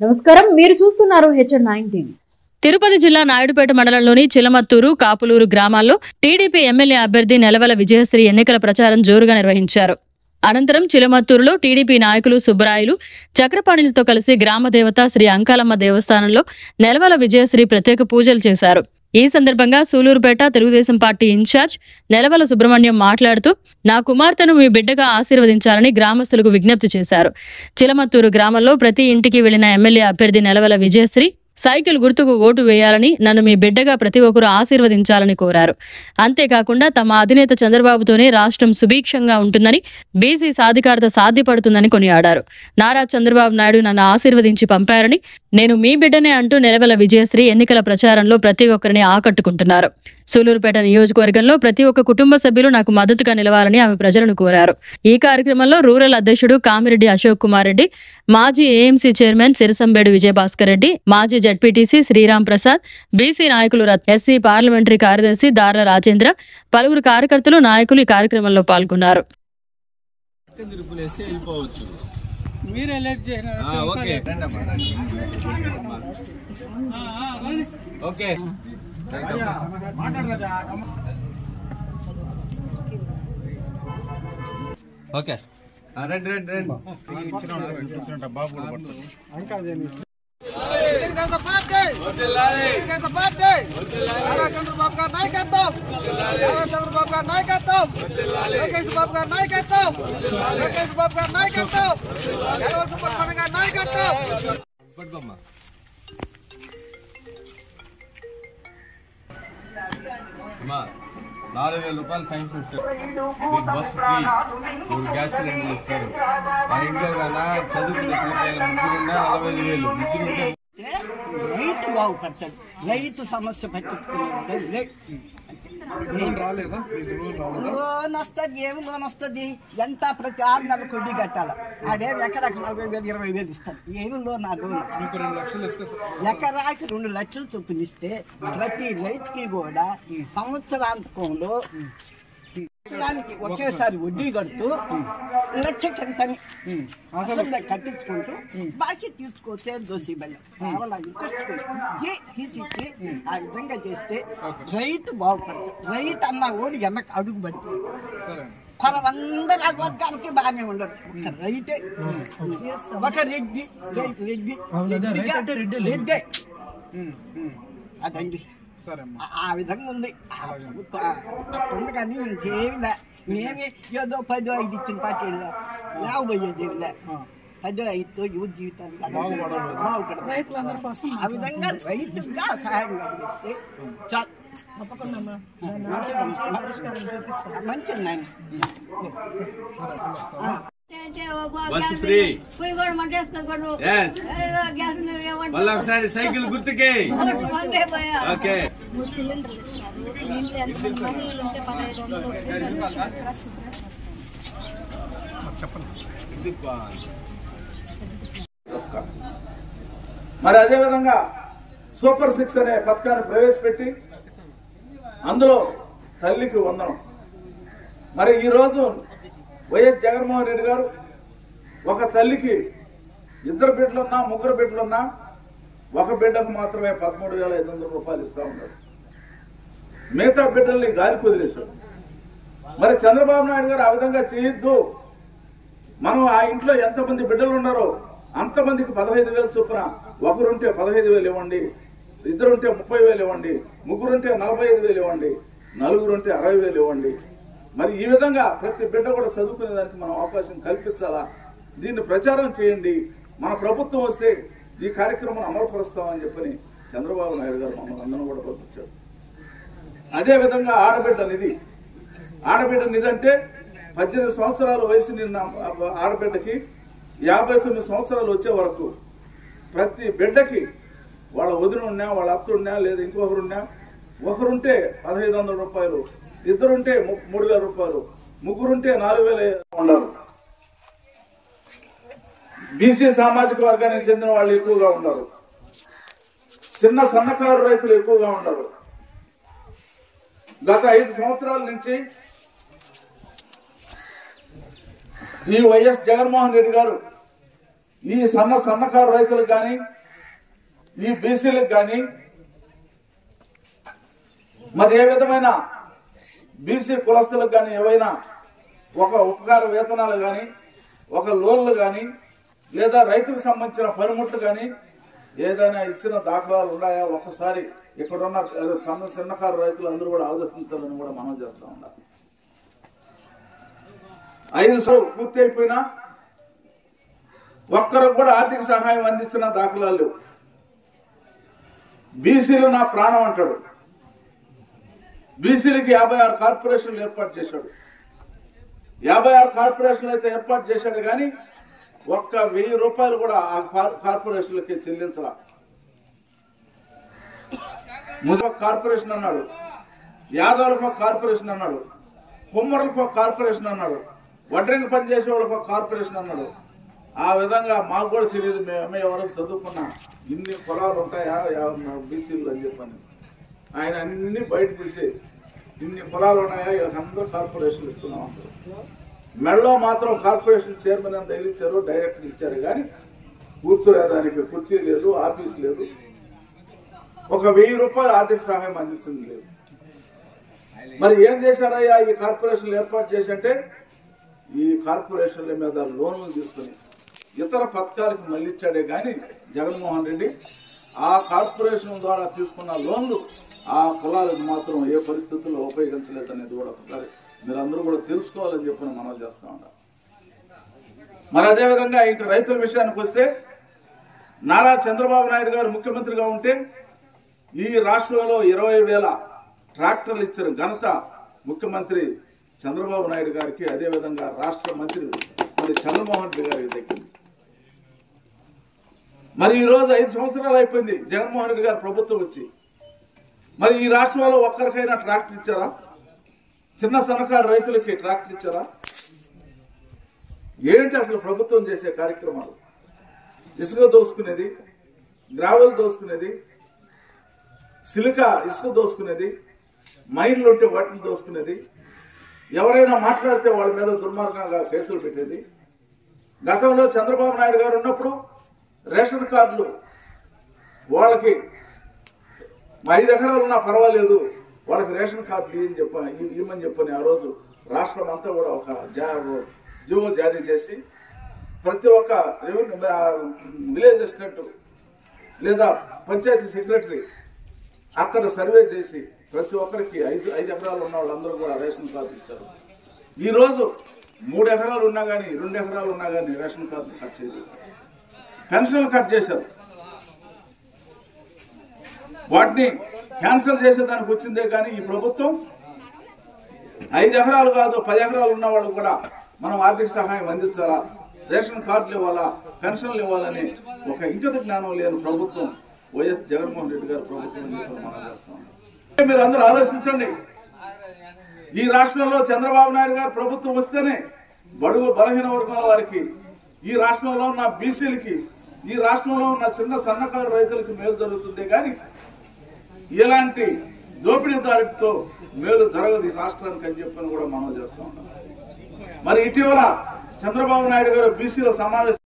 నమస్కారం, మీరు చూస్తున్నారు హెచ్ఎన్9 టీవీ. తిరుపతి జిల్లా నాయుడుపేట మండలంలోని చిలమత్తూరు, కాపులూరు గ్రామాల్లో టీడీపీ ఎమ్మెల్యే అభ్యర్థి నెలవల విజయశ్రీ ఎన్నికల ప్రచారం జోరుగా నిర్వహించారు. అనంతరం చిలమత్తూరులో టీడీపీ నాయకులు సుబ్బరాయులు, చక్రపాణిలతో కలిసి గ్రామదేవత శ్రీ అంకాలమ్మ దేవస్థానంలో నెలవల విజయశ్రీ ప్రత్యేక పూజలు చేశారు. ఈ సందర్భంగా సూలూరుపేట తెలుగుదేశం పార్టీ ఇన్ఛార్జ్ నెలవల సుబ్రహ్మణ్యం మాట్లాడుతూ, నా కుమార్తెను మీ బిడ్డగా ఆశీర్వదించాలని గ్రామస్తులకు విజ్ఞప్తి చేశారు. చిలమత్తూరు గ్రామంలో ప్రతి ఇంటికి వెళ్లిన ఎమ్మెల్యే అభ్యర్థి నెలవల విజయశ్రీ సైకిల్ గుర్తుకు ఓటు వేయాలని, నన్ను మీ బిడ్డగా ప్రతి ఒక్కరూ ఆశీర్వదించాలని కోరారు. అంతేకాకుండా తమ అధినేత చంద్రబాబుతోనే రాష్ట్రం సుభిక్షంగా ఉంటుందని, బీసీ సాధికారత సాధ్యపడుతుందని కొనియాడారు. నారా చంద్రబాబు నాయుడు నన్ను ఆశీర్వదించి పంపారని, నేను మీ బిడ్డనే అంటూ నెలవల విజయశ్రీ ఎన్నికల ప్రచారంలో ప్రతి ఒక్కరిని ఆకట్టుకుంటున్నారు. సూలూరుపేట నియోజకవర్గంలో ప్రతి ఒక్క కుటుంబ సభ్యులు నాకు మద్దతుగా నిలవాలని ఆమె ప్రజలను కోరారు. ఈ కార్యక్రమంలో రూరల్ అధ్యక్షుడు కామిరెడ్డి అశోక్ కుమార్ రెడ్డి, మాజీ ఏఎంసీ చైర్మన్ సిరసంబేడు విజయభాస్కర్ రెడ్డి, మాజీ జడ్పీటీసీ శ్రీరామ్ ప్రసాద్, బీసీ నాయకులు ఎస్సీ పార్లమెంటరీ కార్యదర్శి దార్ల రాజేంద్ర, పలువురు కార్యకర్తలు, నాయకులు ఈ కార్యక్రమంలో పాల్గొన్నారు. ఓకే రండి రండి రండి బాబు చంద్రబాబు గారి నాయకత్వం, చంద్రబాబు గారి నాయకత్వం, లోకేష్ బాబు గారి నాయకత్వం, లోకేష్ బాబు గారి నాయకత్వం, జగన్ సుబ్రహ్మణ్యం గారి నాయకత్వం. పట్టుకోమ్మా. అమ్మా 4,000 రూపాయలు ఫైన్స్ ఇస్తారు, మీకు బస్సు ఫ్రీ, 3 గ్యాస్ సిలిండర్లు ఇస్తారు. మన ఇంట్లో కన్నా చదువుకునే పిల్లకాయలు ముగ్గురున్నా 45,000, ముగ్గురు రైతు బాగుపడతాడు. రైతు సమస్య పట్టించుకునే లోన్ వస్తుంది. ఏమి లోన్ వస్తుంది? ఎంత ప్రతి 6 నెలలకు వడ్డీ కట్టాలి. అదే ఎకరాకి 40,000 20,000 ఇస్తారు. ఏమి లోన్? ఆ లోన్ ఎకరాకి 2 లక్షలు చొప్పున ఇస్తే ప్రతి రైతుకి కూడా సంవత్సరాంతకంలో ఒకేసారి వడ్డీ కడుతూ లక్ష కింతని కట్టించుకుంటూ బాకీ తీర్చుకోవచ్చు. దోషి బల్ల తీసిచ్చి ఆ విధంగా చేస్తే రైతు బాగుపడతాడు. రైతు అన్న ఓడి వెనక అడుగు పడితే కొరవందరూ వర్గానికి బాగానే ఉండదు. ఒక రైతే, ఒక రెడ్డి, రెడ్డి అదండి. ఆ విధంగా ఉంది ఉంది. కానీ ఇంకేమి మేమే ఏదో 10-5 ఇచ్చిన పార్టీలో లేకపోయేది 10-5తో యువత జీవితాలు బాగుపడదు. ఆ విధంగా రైతుగా సహాయంగా చేస్తే చాలు. తప్పకుండా మంచిది నాయన. Bus free. మళ్ళీ ఒకసారి సైకిల్ గుర్తుకే. ఓకే మరి అదేవిధంగా సూపర్ 6 అనే పథకాన్ని ప్రవేశపెట్టి అందులో తల్లికి వందనం. మరి ఈరోజు వైఎస్ జగన్మోహన్ రెడ్డి గారు ఒక తల్లికి 2 బిడ్డలున్నా 3 బిడ్డలున్నా ఒక బిడ్డకు మాత్రమే 13,500 రూపాయలు ఇస్తా ఉన్నారు. మిగతా బిడ్డల్ని గాలికి వదిలేశాడు. మరి చంద్రబాబు నాయుడు గారు ఆ విధంగా చేయొద్దు. మనం ఆ ఇంట్లో ఎంతమంది బిడ్డలు ఉన్నారో అంతమందికి 15,000 చొప్పున, ఒకరుంటే 15,000 ఇవ్వండి, 2 ఉంటే 30,000 ఇవ్వండి, 3 ఉంటే 45,000 ఇవ్వండి, 4 ఉంటే 60,000 ఇవ్వండి. మరి ఈ విధంగా ప్రతి బిడ్డ కూడా చదువుకునే దానికి మనం అవకాశం కల్పించాలా. దీన్ని ప్రచారం చేయండి. మన ప్రభుత్వం వస్తే ఈ కార్యక్రమం అమలుపరుస్తామని చెప్పని చంద్రబాబు నాయుడు గారు మమ్మల్ని అందరం కూడా పంపించారు. అదేవిధంగా ఆడబిడ్డ నిధి. ఆడబిడ్డ నిధి అంటే 18 సంవత్సరాల వయసు నిన్న ఆడబిడ్డకి 59 సంవత్సరాలు వచ్చే వరకు ప్రతి బిడ్డకి వాళ్ళ వదిన ఉన్నా, వాళ్ళ అత్త ఉన్నా, లేదా ఇంకొకరున్నా, ఒకరుంటే 1,500 రూపాయలు, 2 ఉంటే 3,000 రూపాయలు, 3 ఉంటే 4,000 ఉన్నారు. బీసీ సామాజిక వర్గానికి చెందిన వాళ్ళు ఎక్కువగా ఉన్నారు. సన్నకారు రైతులు ఎక్కువగా ఉన్నారు. గత 5 సంవత్సరాల నుంచి ఈ వైఎస్ జగన్మోహన్ రెడ్డి గారు ఈ సన్నకారు రైతులకు కానీ ఈ బీసీలకు కానీ మరి ఏ విధమైన బీసీ కులస్తులకు కానీ ఏవైనా ఒక ఉపకార వేతనాలు కానీ ఒక లోన్లు కానీ లేదా రైతుకు సంబంధించిన పనిముట్లు కానీ ఏదైనా ఇచ్చిన దాఖలాలు ఉన్నాయా ఒక్కసారి ఇక్కడున్న చిన్నకారు రైతులు అందరూ కూడా ఆలోచించాలని కూడా మనం చేస్తూ ఉండాలి. 5 సంవత్సరాలు పూర్తి అయిపోయినా ఒక్కరికి కూడా ఆర్థిక సహాయం అందించిన దాఖలాలు లేవు. బీసీలు నా ప్రాణం అంటాడు. బీసీలకి 56 కార్పొరేషన్లు ఏర్పాటు చేశాడు. 56 కార్పొరేషన్లు అయితే ఏర్పాటు చేశాడు కానీ ఒక్క 1000 రూపాయలు కూడా ఆ కార్పొరేషన్లకి చెల్లించాల. ముందు కార్పొరేషన్ అన్నాడు, యాదవులకు ఒక కార్పొరేషన్ అన్నాడు, కుమ్మరులకు ఒక కార్పొరేషన్ అన్నాడు, వడ్రంగి పనిచేసే వాళ్ళకి ఒక కార్పొరేషన్ అన్నాడు. ఆ విధంగా మాకు కూడా తెలియదు, మేము ఎవరికి చదువుకున్నా ఇన్ని పొలాలు ఉంటాయా బీసీలు అని చెప్పని ఆయన అన్ని బయట తీసి ఇన్ని పొలాలు ఉన్నాయా వీళ్ళకందరూ కార్పొరేషన్లు ఇస్తున్నాం అంటారు. మెడలో మాత్రం కార్పొరేషన్ చైర్మన్ అని తగిలిచ్చారు, డైరెక్టర్ ఇచ్చారు కానీ కూర్చోలేదానికి కుర్చీ లేదు, ఆఫీస్ లేదు, ఒక 1000 రూపాయలు ఆర్థిక సహాయం అందించింది లేదు. మరి ఏం చేశారయ్యా ఈ కార్పొరేషన్లు ఏర్పాటు చేసి అంటే ఈ కార్పొరేషన్ల మీద లోన్లు తీసుకుని ఇతర పథకాలకు మళ్ళిచ్చాడే కానీ జగన్మోహన్ రెడ్డి ఆ కార్పొరేషన్ ద్వారా తీసుకున్న లోన్లు ఆ కులాలకు మాత్రం ఏ పరిస్థితుల్లో ఉపయోగించలేదు అనేది కూడా ఒకసారి మీరందరూ కూడా తెలుసుకోవాలని చెప్పి మనం చేస్తూ ఉంటాం. మరి అదేవిధంగా ఇంకా రైతుల విషయానికి వస్తే నారా చంద్రబాబు నాయుడు గారు ముఖ్యమంత్రిగా ఉంటే ఈ రాష్ట్రంలో 20,000 ట్రాక్టర్లు ఇచ్చిన ఘనత ముఖ్యమంత్రి చంద్రబాబు నాయుడు గారికి, అదేవిధంగా రాష్ట్ర మంత్రి మరి చంద్రమోహన్ రెడ్డి గారికి దక్కింది. మరి ఈ రోజు 5 సంవత్సరాలు అయిపోయింది జగన్మోహన్ రెడ్డి గారు ప్రభుత్వం వచ్చి. మరి ఈ రాష్ట్రంలో ఒక్కరికైనా ట్రాక్టర్ ఇచ్చారా? చిన్న సన్నకారు రైతులకి ట్రాక్టర్ ఇచ్చారా? ఏంటి అసలు ప్రభుత్వం చేసే కార్యక్రమాలు? ఇసుక దోసుకునేది, గ్రావెల్ దోసుకునేది, సిలికా ఇసుక దోసుకునేది, మైన్లు ఉంటే వాటిని దోసుకునేది, ఎవరైనా మాట్లాడితే వాళ్ళ మీద దుర్మార్గంగా కేసులు పెట్టేది. గతంలో చంద్రబాబు నాయుడు గారు ఉన్నప్పుడు రేషన్ కార్డులు వాళ్ళకి 5 ఎకరాలు ఉన్నా పర్వాలేదు వాళ్ళకి రేషన్ కార్డులు ఇవ్వమని చెప్పని ఆ రోజు రాష్ట్రం అంతా కూడా ఒక జీవో జారీ చేసి ప్రతి ఒక్క విలేజ్ అసిస్టెంట్ లేదా పంచాయతీ సెక్రటరీ అక్కడ సర్వే చేసి ప్రతి ఒక్కరికి 5 ఎకరాలు ఉన్న వాళ్ళందరూ కూడా రేషన్ కార్డు ఇచ్చారు. ఈ రోజు 3 ఎకరాలు ఉన్నా కానీ 2 ఎకరాలు ఉన్నా కానీ రేషన్ కార్డు కట్ చేశారు, పెన్షన్లు కట్ చేశారు. వాటిని క్యాన్సిల్ చేసేదానికి వచ్చిందే కానీ ఈ ప్రభుత్వం 5 ఎకరాలు కాదు 10 ఎకరాలు ఉన్న వాళ్ళు కూడా మనం ఆర్థిక సహాయం అందించాలా, రేషన్ కార్డులు ఇవ్వాలా, పెన్షన్లు ఇవ్వాలని ఒక ఇంకిత జ్ఞానం లేని ప్రభుత్వం వైఎస్ జగన్మోహన్ రెడ్డి గారు ప్రభుత్వం మనం చేస్తాం. మీరు అందరూ ఆలోచించండి. ఈ రాష్ట్రంలో చంద్రబాబు నాయుడు గారు ప్రభుత్వం వస్తేనే బడుగు బలహీన వర్గాల వారికి, ఈ రాష్ట్రంలో ఉన్న బీసీలకి, ఈ రాష్ట్రంలో ఉన్న చిన్న సన్నకారు రైతులకి మేలు జరుగుతుంది కానీ ఇలాంటి దోపిడీదారులతో మేలు జరగదు ఈ రాష్ట్రానికి అని చెప్పని కూడా మనం చేస్తా ఉన్నాం. మరి ఇటీవల చంద్రబాబు నాయుడు గారు బీసీల సమావేశం